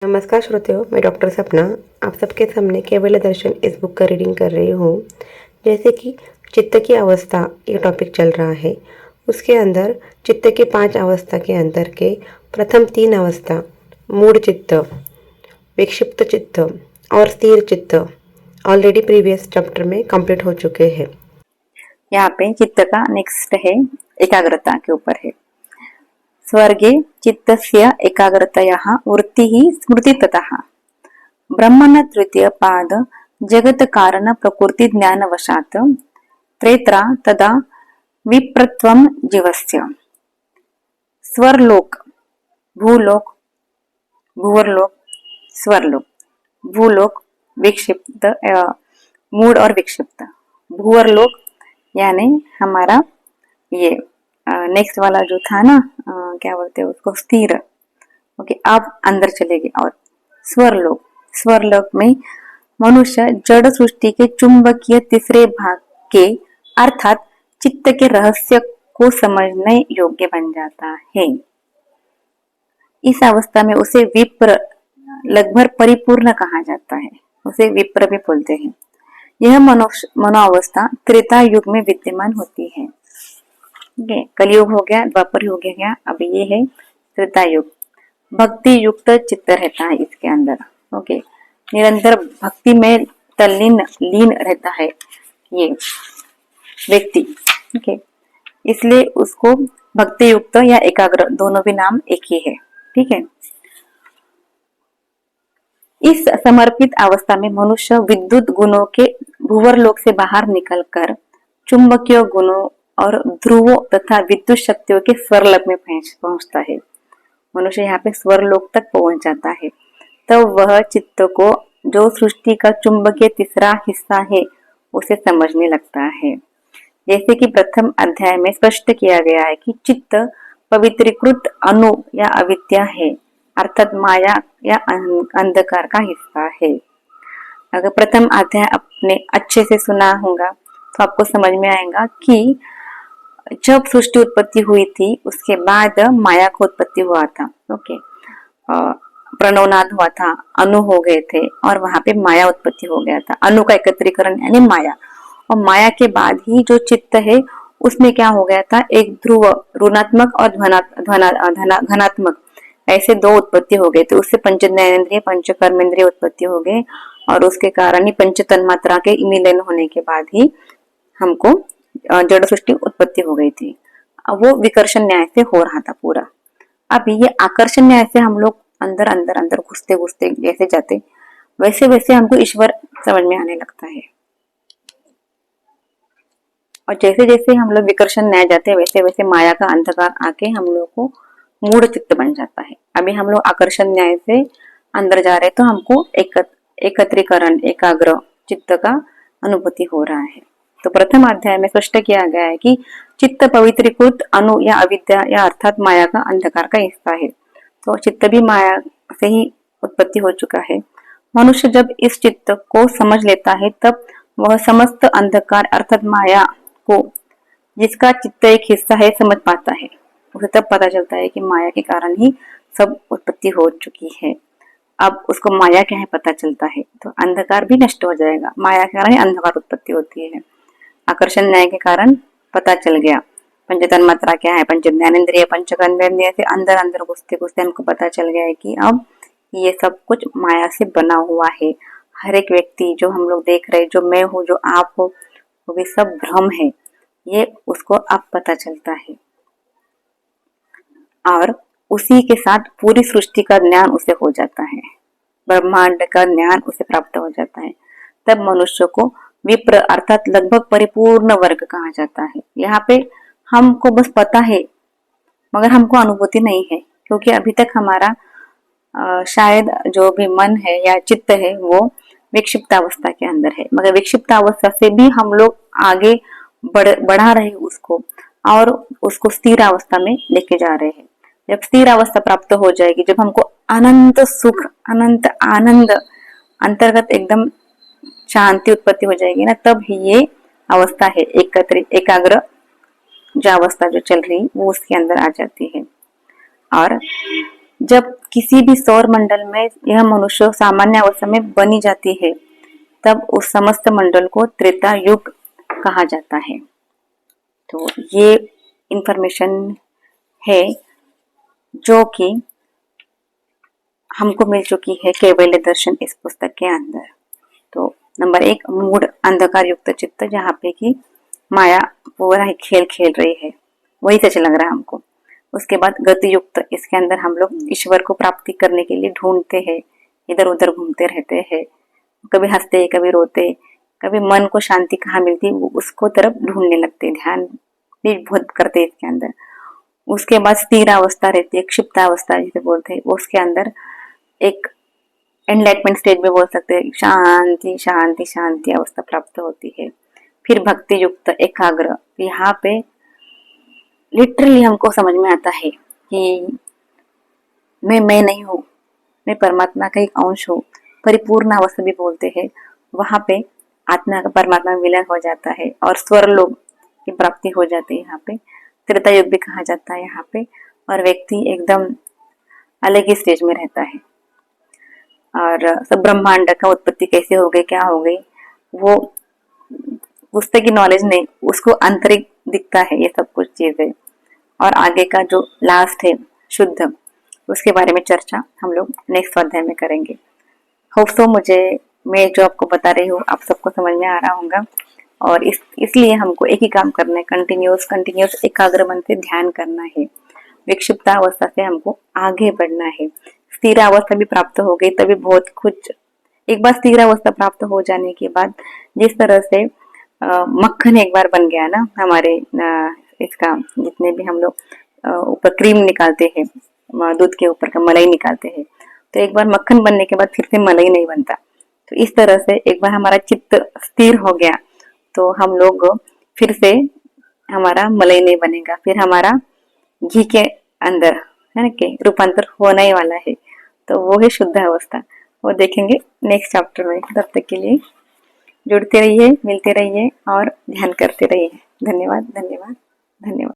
नमस्कार श्रोतियों, मैं डॉक्टर सपना आप सबके सामने केवल दर्शन इस बुक का रीडिंग कर रही हूँ। जैसे कि चित्त की अवस्था ये टॉपिक चल रहा है, उसके अंदर चित्त के 5 अवस्था के अंदर के प्रथम 3 अवस्था मूढ़ चित्त, विक्षिप्त चित्त और स्थिर चित्त ऑलरेडी प्रीवियस चैप्टर में कंप्लीट हो चुके हैं। यहाँ पे चित्त का नेक्स्ट है एकाग्रता के ऊपर है। स्वर्गे चित्तस्य एकाग्रतयः वृत्तिः स्मृतिततः ब्रह्मण तृतीय पाद जगत कारण प्रकृति ज्ञान वशात त्रेत्रा तदा विप्रत्वम जीवस्य। स्वरलोक भूलोक भूवरलोक स्वरलोक भूलोक विक्षिप्त मूड और विक्षिप्त भूवरलोक यानी हमारा ये नेक्स्ट वाला जो था ना क्या बोलते हैं उसको स्थिर। ओके, अब अंदर चलेगी। और स्वरलोक स्वरलोक में मनुष्य जड़ सृष्टि के चुंबकीय तीसरे भाग के अर्थात चित्त के रहस्य को समझने योग्य बन जाता है। इस अवस्था में उसे विप्र लगभग परिपूर्ण कहा जाता है, उसे विप्र भी बोलते हैं। यह मनोअवस्था त्रेता युग में विद्यमान होती है। कलयुग हो गया, द्वापर युग हो गया, अब ये है त्रेता युग। भक्ति युक्त चित्त रहता है इसके अंदर। ओके, निरंतर भक्ति में तल्लीन लीन रहता है ये व्यक्ति। ओके, इसलिए उसको भक्ति युक्त या एकाग्र दोनों भी नाम एक ही है। ठीक है। इस समर्पित अवस्था में मनुष्य विद्युत गुणों के भूवरलोक से बाहर निकलकर चुंबकीय गुणों और ध्रुवों तथा विद्युत शक्तियों के स्वरलोक में पहुंचता है। मनुष्य यहाँ पे स्वरलोक तक पहुंच जाता है। तब वह चित्त को जो सृष्टि का चुंबकीय तीसरा हिस्सा है उसे समझने लगता है। जैसे कि प्रथम अध्याय में स्पष्ट किया गया है कि चित्त पवित्रीकृत अणु या अविद्या है, अर्थात माया या अंधकार का हिस्सा है। अगर प्रथम अध्याय आपने अच्छे से सुना होगा तो आपको समझ में आएगा कि जब सृष्टि उत्पत्ति हुई थी उसके बाद माया को उत्पत्ति हुआ था। ओके, प्रणवनाद हुआ था, अणु हो गए थे और वहां पे माया उत्पत्ति हो गया था। अणु का एकत्रीकरण यानी माया, और माया के बाद ही जो चित्त है उसमें क्या हो गया था, एक ध्रुव ऋणात्मक और धनात्मक ऐसे दो उत्पत्ति हो गए थे। उससे पंच ज्ञानेन्द्रिय पंच कर्मेंद्रिय उत्पत्ति हो गए और उसके कारण ही पंच तन्मात्रा के मिलन होने के बाद ही हमको जड़ सृष्टि उत्पत्ति हो गई थी। अब वो विकर्षण न्याय से हो रहा था पूरा। अब ये आकर्षण न्याय से हम लोग अंदर अंदर अंदर घुसते घुसते जैसे जाते वैसे वैसे हमको ईश्वर समझ में आने लगता है। और जैसे जैसे हम लोग विकर्षण न्याय जाते वैसे वैसे माया का अंधकार आके हम लोग को मूढ़ चित्त बन जाता है। अभी हम लोग आकर्षण न्याय से अंदर जा रहे तो हमको एकत्रीकरण एकाग्र चित्त का अनुभूति हो रहा है। तो प्रथम अध्याय में स्पष्ट किया गया है कि चित्त पवित्रीकृत अणु या अविद्या या अर्थात माया का अंधकार का हिस्सा है। तो चित्त भी माया से ही उत्पत्ति हो चुका है। मनुष्य जब इस चित्त को समझ लेता है तब वह समस्त अंधकार अर्थात माया को, जिसका चित्त एक हिस्सा है, समझ पाता है। उसे तब पता चलता है कि माया के कारण ही सब उत्पत्ति हो चुकी है। अब उसको माया क्या है पता चलता है तो अंधकार भी नष्ट हो जाएगा। माया के कारण ही अंधकार उत्पत्ति होती है। आकर्षण न्याय के कारण पता चल गया पंच तन्मात्रा क्या है, पंच ज्ञानेन्द्रिय पंच कर्मेंद्रिय से अंदर अंदर घुसते घुसते हमको पता चल गया है कि अब ये सब कुछ माया से बना हुआ है। हर एक व्यक्ति जो हम लोग देख रहे, जो मैं हूँ, जो आप हो, वो भी सब भ्रम है। ये उसको अब पता चलता है और उसी के साथ पूरी सृष्टि का ज्ञान उसे हो जाता है, ब्रह्मांड का ज्ञान उसे प्राप्त हो जाता है। तब मनुष्य को विप्र अर्थात लगभग परिपूर्ण वर्ग कहा जाता है। यहाँ पे हमको बस पता है मगर हमको अनुभूति नहीं है, क्योंकि अभी तक हमारा शायद जो भी मन है या चित्त है वो विक्षिप्त अवस्था के अंदर है। मगर विक्षिप्त अवस्था से भी हम लोग आगे बढ़ा रहे उसको और उसको स्थिर अवस्था में लेके जा रहे हैं। जब स्थिर अवस्था प्राप्त हो जाएगी, जब हमको अनंत सुख अनंत आनंद अंतर्गत एकदम शांति उत्पत्ति हो जाएगी ना, तब ही ये अवस्था है एकाग्र जो अवस्था जो चल रही वो उसके अंदर आ जाती है। और जब किसी भी सौर मंडल में यह मनुष्य सामान्य अवस्था में बनी जाती है तब उस समस्त मंडल को त्रेता युग कहा जाता है। तो ये इंफॉर्मेशन है जो कि हमको मिल चुकी है कैवल्य दर्शन इस पुस्तक के अंदर। तो नंबर 1 मूड अंधकार युक्त चित्त, जहाँ पे कि माया पूरा ही खेल खेल रही है, वही सच लग रहा है हमको। उसके बाद गति युक्त, इसके अंदर हम लोग ईश्वर को प्राप्ति करने के लिए ढूंढते हैं, इधर उधर घूमते रहते हैं, कभी हंसते कभी रोते, कभी मन को शांति कहाँ मिलती वो उसको तरफ ढूंढने लगते, ध्यान भी बहुत करते इसके अंदर। उसके बाद स्थिर अवस्था रहती है, क्षिप्त अवस्था जिसे बोलते हैं, उसके अंदर एक एनलाइटमेंट स्टेज में बोल सकते हैं, शांति शांति शांति अवस्था प्राप्त होती है। फिर भक्ति युक्त एकाग्र, यहाँ पे लिटरली हमको समझ में आता है कि मैं नहीं हूँ, मैं परमात्मा का एक अंश हूँ। परिपूर्ण अवस्था भी बोलते हैं, वहां पे आत्मा का परमात्मा में विलय हो जाता है और स्वर लोग की प्राप्ति हो जाती है। यहाँ पे त्रेता युग भी कहा जाता है यहाँ पे, और व्यक्ति एकदम अलग ही स्टेज में रहता है। और सब ब्रह्मांड का उत्पत्ति कैसे हो गई, क्या हो गई, वो पुस्तक की नॉलेज नहीं, उसको आंतरिक दिखता है ये सब कुछ चीजें। और आगे का जो लास्ट है शुद्ध, उसके बारे में चर्चा हम लोग नेक्स्ट अध्याय में करेंगे। होप सो मुझे मैं जो आपको बता रही हूँ आप सबको समझ में आ रहा होगा। और इसलिए हमको एक ही काम करना है, कंटिन्यूस एकाग्र मन से ध्यान करना है। विक्षिप्त अवस्था से हमको आगे बढ़ना है। स्थिर अवस्था भी प्राप्त हो गई तभी बहुत कुछ, एक बार स्थिर अवस्था प्राप्त हो जाने के बाद जिस तरह से मक्खन एक बार बन गया ना हमारे इसका, जितने भी हम लोग ऊपर क्रीम निकालते हैं, दूध के ऊपर का मलाई निकालते हैं, तो एक बार मक्खन बनने के बाद फिर से मलाई नहीं बनता। तो इस तरह से एक बार हमारा चित्त स्थिर हो गया तो हम लोग फिर से हमारा मलाई नहीं बनेगा, फिर हमारा घी के अंदर है ना कि रूपांतर होने ही वाला है। तो वो है शुद्ध अवस्था, वो देखेंगे नेक्स्ट चैप्टर में। तब तक के लिए जुड़ते रहिए, मिलते रहिए और ध्यान करते रहिए। धन्यवाद धन्यवाद धन्यवाद।